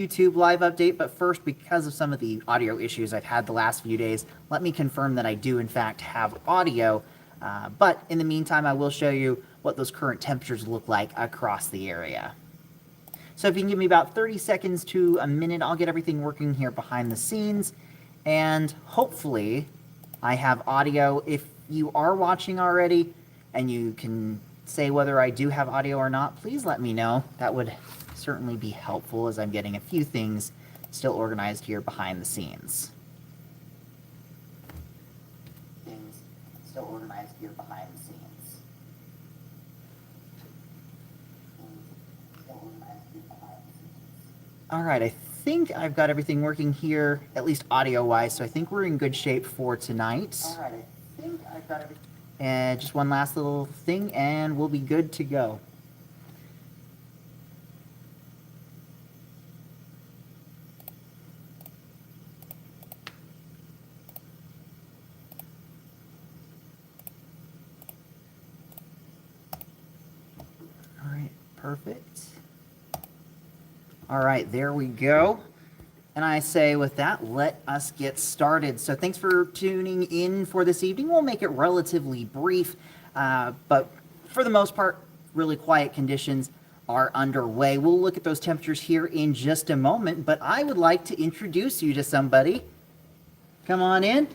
YouTube live update, but first, because of some of the audio issues I've had the last few days, let me confirm that I do in fact have audio, but in the meantime I will show you what those current temperatures look like across the area. So if you can give me about 30 seconds to a minute, I'll get everything working here behind the scenes, and hopefully I have audio. If you are watching already and you can say whether I do have audio or not, please let me know. That would certainly be helpful as I'm getting a few things still organized here behind the scenes. Things still organized here behind the scenes. All right, I think I've got everything working here, at least audio-wise, so I think we're in good shape for tonight. All right, I think I've got everything. And just one last little thing, and we'll be good to go. Perfect. All right, there we go. And I say with that, let us get started. So thanks for tuning in for this evening. We'll make it relatively brief, but for the most part, really quiet conditions are underway. We'll look at those temperatures here in just a moment, but I would like to introduce you to somebody. Come on in.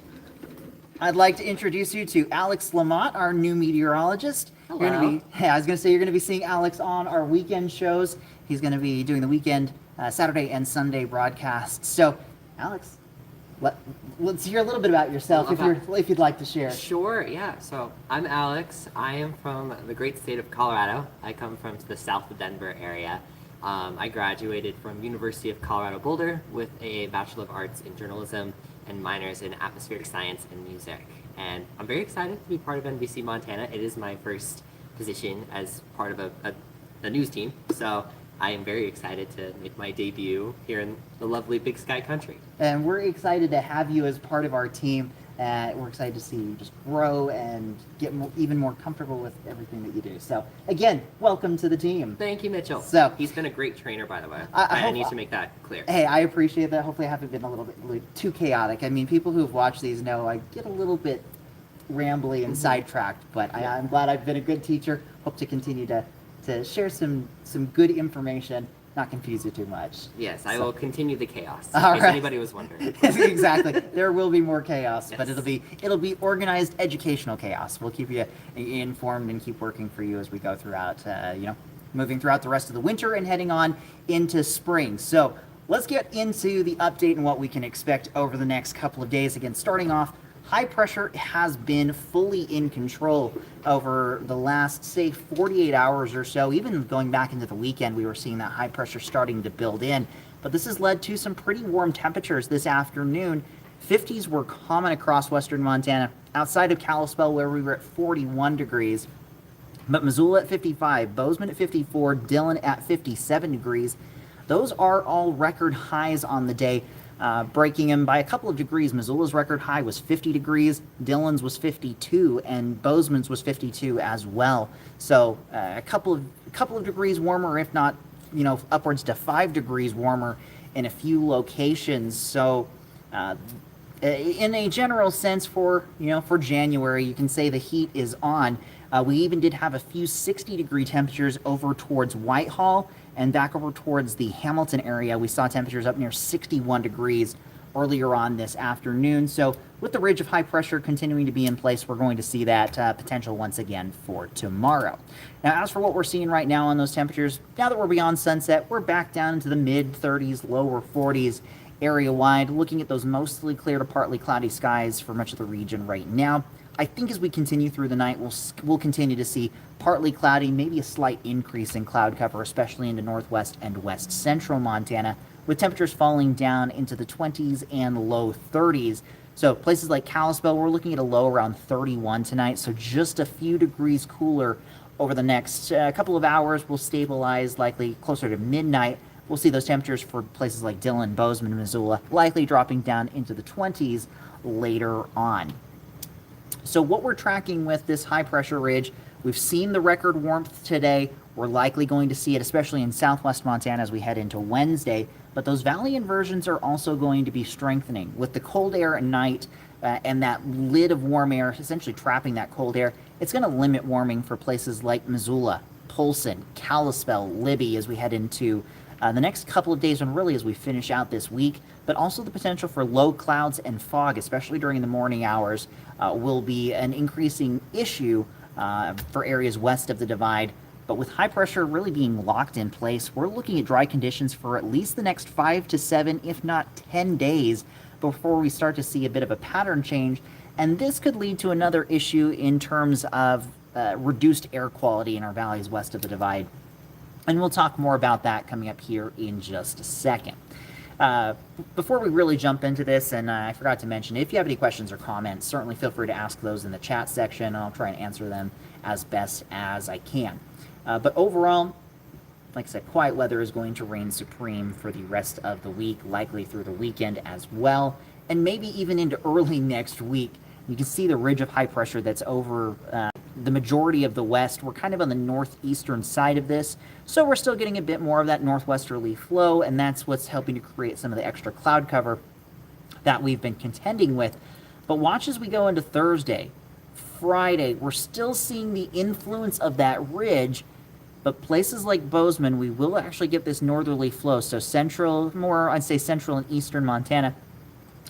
I'd like to introduce you to Alex Lamott, our new meteorologist. Hello. You're gonna be, hey, I was going to say you're going to be seeing Alex on our weekend shows. He's going to be doing the weekend, Saturday and Sunday broadcasts. So, Alex, let's hear a little bit about yourself if you'd like to share. Sure, yeah. So I'm Alex. I am from the great state of Colorado. I come from the south of Denver area. I graduated from University of Colorado Boulder with a Bachelor of Arts in Journalism and minors in Atmospheric Science and Music. And I'm very excited to be part of NBC Montana. It is my first position as part of a news team. So I am very excited to make my debut here in the lovely Big Sky country. And we're excited to have you as part of our team. We're excited to see you just grow and get even more comfortable with everything that you do. So, again, welcome to the team. Thank you, Mitchell. So he's been a great trainer, by the way. I need to make that clear. Hey, I appreciate that. Hopefully I haven't been a little bit too chaotic. I mean, people who've watched these know I get a little bit rambly and sidetracked, but I'm glad I've been a good teacher. Hope to continue to share some good information, not confuse you too much. Yes, I will continue the chaos, All in case right. anybody was wondering. Exactly. There will be more chaos, Yes. but it'll be organized educational chaos. We'll keep you informed and keep working for you as we go throughout, moving throughout the rest of the winter and heading on into spring. So let's get into the update and what we can expect over the next couple of days. Again, starting off, high pressure has been fully in control over the last, say, 48 hours or so. Even going back into the weekend, we were seeing that high pressure starting to build in. But this has led to some pretty warm temperatures this afternoon. 50s were common across western Montana, outside of Kalispell, where we were at 41 degrees. But Missoula at 55, Bozeman at 54, Dillon at 57 degrees. Those are all record highs on the day. Breaking them by a couple of degrees. Missoula's record high was 50 degrees, Dillon's was 52, and Bozeman's was 52 as well. So a couple of degrees warmer, if not, upwards to 5 degrees warmer in a few locations. So in a general sense, for January, you can say the heat is on. We even did have a few 60-degree temperatures over towards Whitehall. And back over towards the Hamilton area, we saw temperatures up near 61 degrees earlier on this afternoon. So with the ridge of high pressure continuing to be in place, we're going to see that potential once again for tomorrow. Now, as for what we're seeing right now on those temperatures, now that we're beyond sunset, we're back down into the mid-30s, lower 40s area-wide, looking at those mostly clear to partly cloudy skies for much of the region right now. I think as we continue through the night, we'll continue to see partly cloudy, maybe a slight increase in cloud cover, especially into northwest and west central Montana, with temperatures falling down into the 20s and low 30s. So places like Kalispell, we're looking at a low around 31 tonight, so just a few degrees cooler over the next couple of hours. Will stabilize likely closer to midnight. We'll see those temperatures for places like Dillon, Bozeman, and Missoula likely dropping down into the 20s later on. So what we're tracking with this high pressure ridge, we've seen the record warmth today. We're likely going to see it, especially in southwest Montana as we head into Wednesday. but those valley inversions are also going to be strengthening. With the cold air at night and that lid of warm air essentially trapping that cold air, it's going to limit warming for places like Missoula, Polson, Kalispell, Libby as we head into the next couple of days, and really as we finish out this week. But also the potential for low clouds and fog, especially during the morning hours, will be an increasing issue for areas west of the divide. But with high pressure really being locked in place, we're looking at dry conditions for at least the next 5 to 7, if not 10 days before we start to see a bit of a pattern change. And this could lead to another issue in terms of reduced air quality in our valleys west of the divide. And we'll talk more about that coming up here in just a second. Before we really jump into this, and I forgot to mention, if you have any questions or comments, certainly feel free to ask those in the chat section. I'll try and answer them as best as I can. But overall, like I said, quiet weather is going to reign supreme for the rest of the week, likely through the weekend as well, and maybe even into early next week. You can see the ridge of high pressure that's over the majority of the west. We're kind of on the northeastern side of this, so we're still getting a bit more of that northwesterly flow, and that's what's helping to create some of the extra cloud cover that we've been contending with. But watch as we go into Thursday, Friday, we're still seeing the influence of that ridge, but places like Bozeman, we will actually get this northerly flow. So central, more I'd say central and eastern Montana,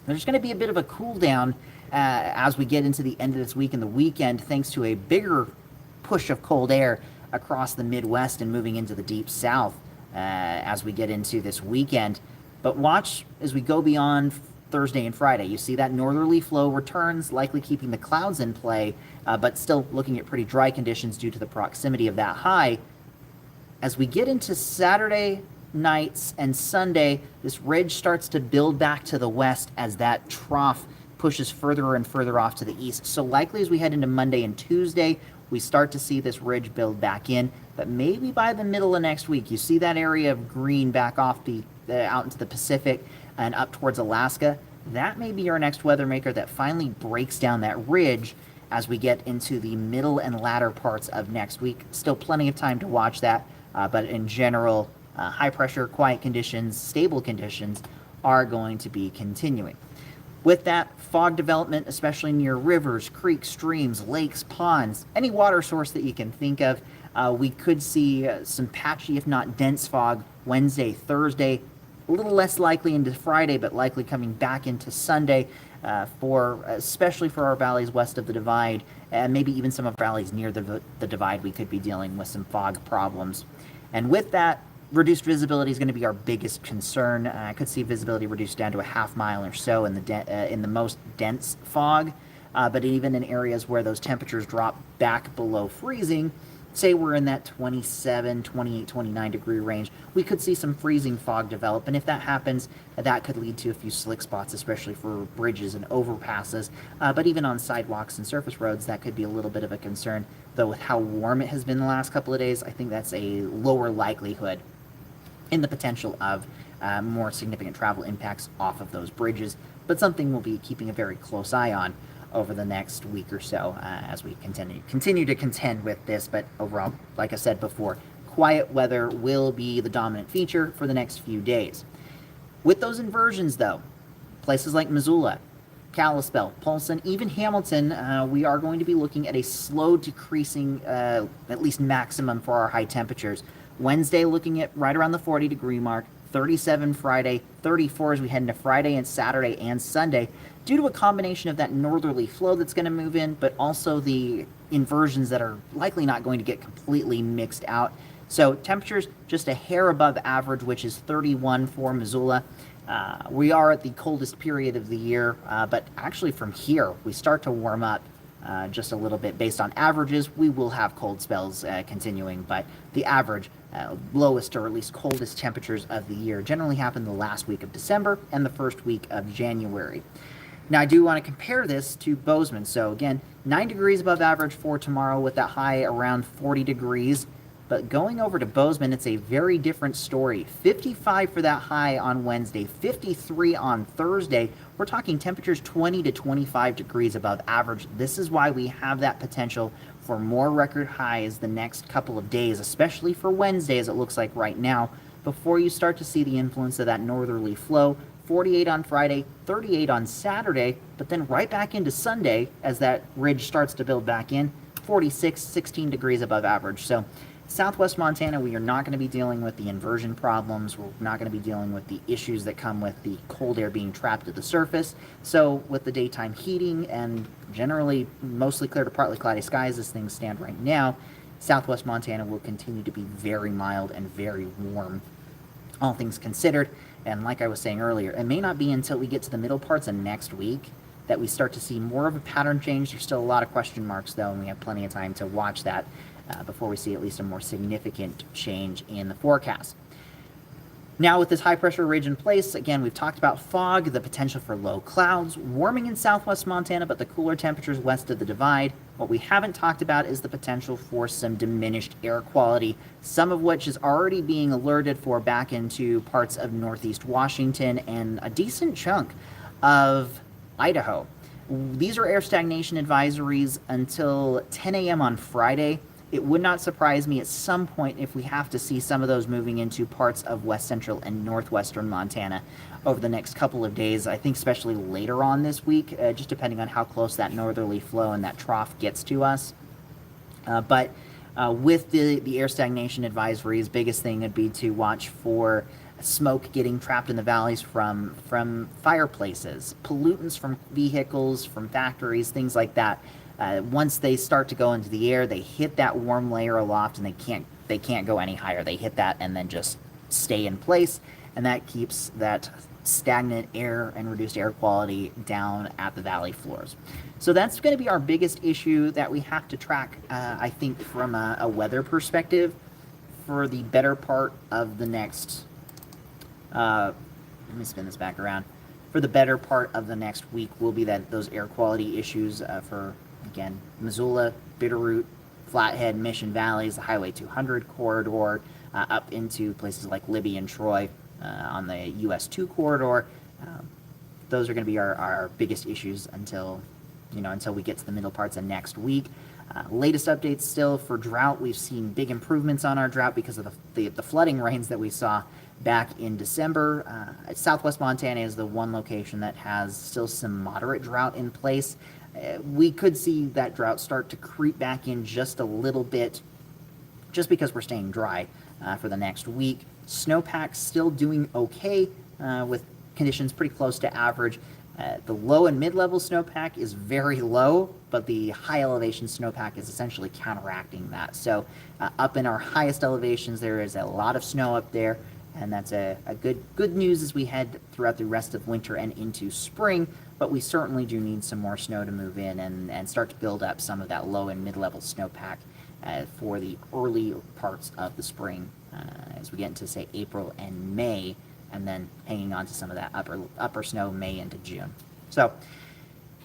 there's going to be a bit of a cool down as we get into the end of this week and the weekend, thanks to a bigger push of cold air across the Midwest and moving into the deep South as we get into this weekend. But watch as we go beyond Thursday and Friday. You see that northerly flow returns, likely keeping the clouds in play, but still looking at pretty dry conditions due to the proximity of that high. As we get into Saturday nights and Sunday, this ridge starts to build back to the west as that trough pushes further and further off to the east. So likely as we head into Monday and Tuesday, we start to see this ridge build back in, but maybe by the middle of next week, you see that area of green back off out into the Pacific and up towards Alaska. That may be our next weather maker that finally breaks down that ridge as we get into the middle and latter parts of next week. Still plenty of time to watch that, but in general, high pressure, quiet conditions, stable conditions are going to be continuing. With that, fog development, especially near rivers, creeks, streams, lakes, ponds, any water source that you can think of, we could see some patchy, if not dense fog Wednesday, Thursday, a little less likely into Friday, but likely coming back into Sunday, especially for our valleys west of the divide, and maybe even some of our valleys near the divide, we could be dealing with some fog problems. And with that, reduced visibility is going to be our biggest concern. I could see visibility reduced down to a half mile or so in the most dense fog, but even in areas where those temperatures drop back below freezing, say we're in that 27, 28, 29 degree range, we could see some freezing fog develop. And if that happens, that could lead to a few slick spots, especially for bridges and overpasses. But even on sidewalks and surface roads, that could be a little bit of a concern. Though with how warm it has been the last couple of days, I think that's a lower likelihood in the potential of more significant travel impacts off of those bridges, but something we'll be keeping a very close eye on over the next week or so as we continue to contend with this. But overall, like I said before, quiet weather will be the dominant feature for the next few days. With those inversions, though, places like Missoula, Kalispell, Polson, even Hamilton, we are going to be looking at a slow decreasing, at least maximum for our high temperatures. Wednesday looking at right around the 40 degree mark, 37 Friday, 34 as we head into Friday and Saturday and Sunday, due to a combination of that northerly flow that's going to move in, but also the inversions that are likely not going to get completely mixed out. So temperatures just a hair above average, which is 31 for Missoula. We are at the coldest period of the year, but actually from here, we start to warm up just a little bit. Based on averages, we will have cold spells continuing, but the average lowest or at least coldest temperatures of the year generally happen the last week of December and the first week of January. Now, I do want to compare this to Bozeman. So again, 9 degrees above average for tomorrow with that high around 40 degrees. But going over to Bozeman, it's a very different story. 55 for that high on Wednesday, 53 on Thursday. We're talking temperatures 20 to 25 degrees above average. This is why we have that potential for more record highs the next couple of days, especially for Wednesday, as it looks like right now. before you start to see the influence of that northerly flow. 48 on Friday, 38 on Saturday, but then right back into Sunday as that ridge starts to build back in, 46, 16 degrees above average. So Southwest Montana, we are not going to be dealing with the inversion problems. We're not going to be dealing with the issues that come with the cold air being trapped at the surface. So with the daytime heating and generally mostly clear to partly cloudy skies as things stand right now, Southwest Montana will continue to be very mild and very warm, all things considered. And like I was saying earlier, it may not be until we get to the middle parts of next week that we start to see more of a pattern change. There's still a lot of question marks, though, and we have plenty of time to watch that before we see at least a more significant change in the forecast. Now, with this high-pressure ridge in place, again, we've talked about fog, the potential for low clouds, warming in southwest Montana, but the cooler temperatures west of the divide. What we haven't talked about is the potential for some diminished air quality, some of which is already being alerted for back into parts of northeast Washington and a decent chunk of Idaho. These are air stagnation advisories until 10 a.m. on Friday. It would not surprise me at some point if we have to see some of those moving into parts of west central and northwestern Montana over the next couple of days. I think especially later on this week, just depending on how close that northerly flow and that trough gets to us. But with the air stagnation advisories, biggest thing would be to watch for smoke getting trapped in the valleys from fireplaces, pollutants from vehicles, from factories, things like that. Once they start to go into the air, they hit that warm layer aloft, and they can't go any higher. They hit that and then just stay in place, and that keeps that stagnant air and reduced air quality down at the valley floors. So that's going to be our biggest issue that we have to track, I think, from a weather perspective for the better part of the next. Let me spin this back around. For the better part of the next week will be those air quality issues for, again, Missoula, Bitterroot, Flathead, Mission Valleys, the Highway 200 corridor, up into places like Libby and Troy on the US 2 corridor. Those are going to be our biggest issues until we get to the middle parts of next week. Latest updates still for drought. We've seen big improvements on our drought because of the flooding rains that we saw back in December. Southwest Montana is the one location that has still some moderate drought in place. We could see that drought start to creep back in just a little bit just because we're staying dry for the next week. Snowpack's still doing okay with conditions pretty close to average. The low and mid-level snowpack is very low, but the high elevation snowpack is essentially counteracting that. So up in our highest elevations, there is a lot of snow up there, and that's a good news as we head throughout the rest of winter and into spring. But we certainly do need some more snow to move in and start to build up some of that low and mid-level snowpack for the early parts of the spring as we get into, say, April and May, and then hanging on to some of that upper snow May into June. So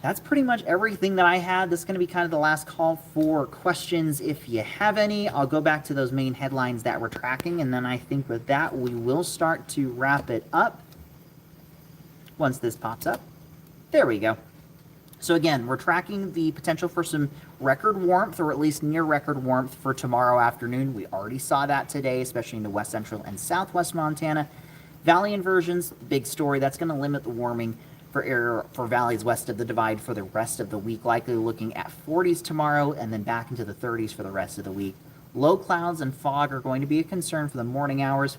that's pretty much everything that I had. This is going to be kind of the last call for questions. If you have any, I'll go back to those main headlines that we're tracking, and then I think with that, we will start to wrap it up once this pops up. There we go. So again, we're tracking the potential for some record warmth, or at least near record warmth, for tomorrow afternoon. We already saw that today, especially in the west central and southwest Montana. Valley inversions, big story. That's going to limit the warming for valleys west of the divide for the rest of the week, likely looking at 40s tomorrow and then back into the 30s for the rest of the week. Low clouds and fog are going to be a concern for the morning hours.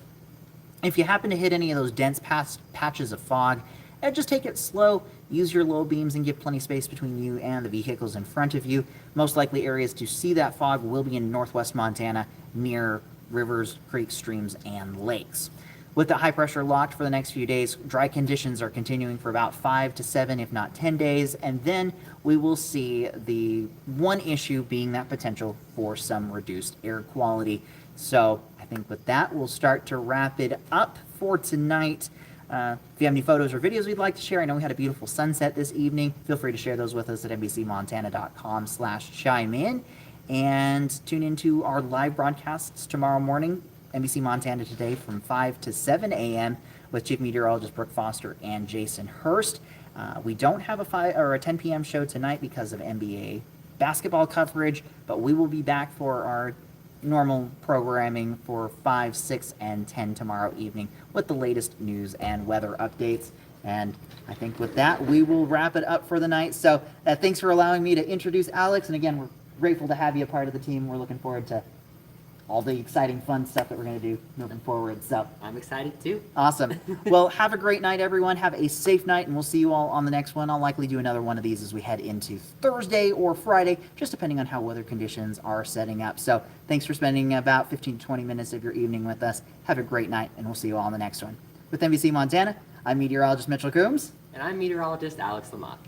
If you happen to hit any of those dense patches of fog, just take it slow. Use your low beams and give plenty of space between you and the vehicles in front of you. Most likely areas to see that fog will be in northwest Montana near rivers, creeks, streams, and lakes. With the high pressure locked for the next few days, dry conditions are continuing for about 5 to 7, if not 10 days, and then we will see the one issue being that potential for some reduced air quality. So I think with that, we'll start to wrap it up for tonight. If you have any photos or videos we'd like to share, I know we had a beautiful sunset this evening. Feel free to share those with us at nbcmontana.com/chime-in, and tune into our live broadcasts tomorrow morning, NBC Montana Today, from 5 to 7 a.m. with Chief Meteorologist Brooke Foster and Jason Hurst. We don't have a 10 p.m. show tonight because of NBA basketball coverage, but we will be back for our normal programming for 5, 6, and 10 tomorrow evening with the latest news and weather updates. And I think with that, we will wrap it up for the night. So thanks for allowing me to introduce Alex. And again, we're grateful to have you a part of the team. We're looking forward to all the exciting, fun stuff that we're going to do moving forward. So I'm excited too. awesome. Well, have a great night, everyone. Have a safe night, and we'll see you all on the next one. I'll likely do another one of these as we head into Thursday or Friday, just depending on how weather conditions are setting up. So thanks for spending about 15 to 20 minutes of your evening with us. Have a great night, and we'll see you all on the next one. With NBC Montana, I'm meteorologist Mitchell Coombs. And I'm meteorologist Alex Lamont.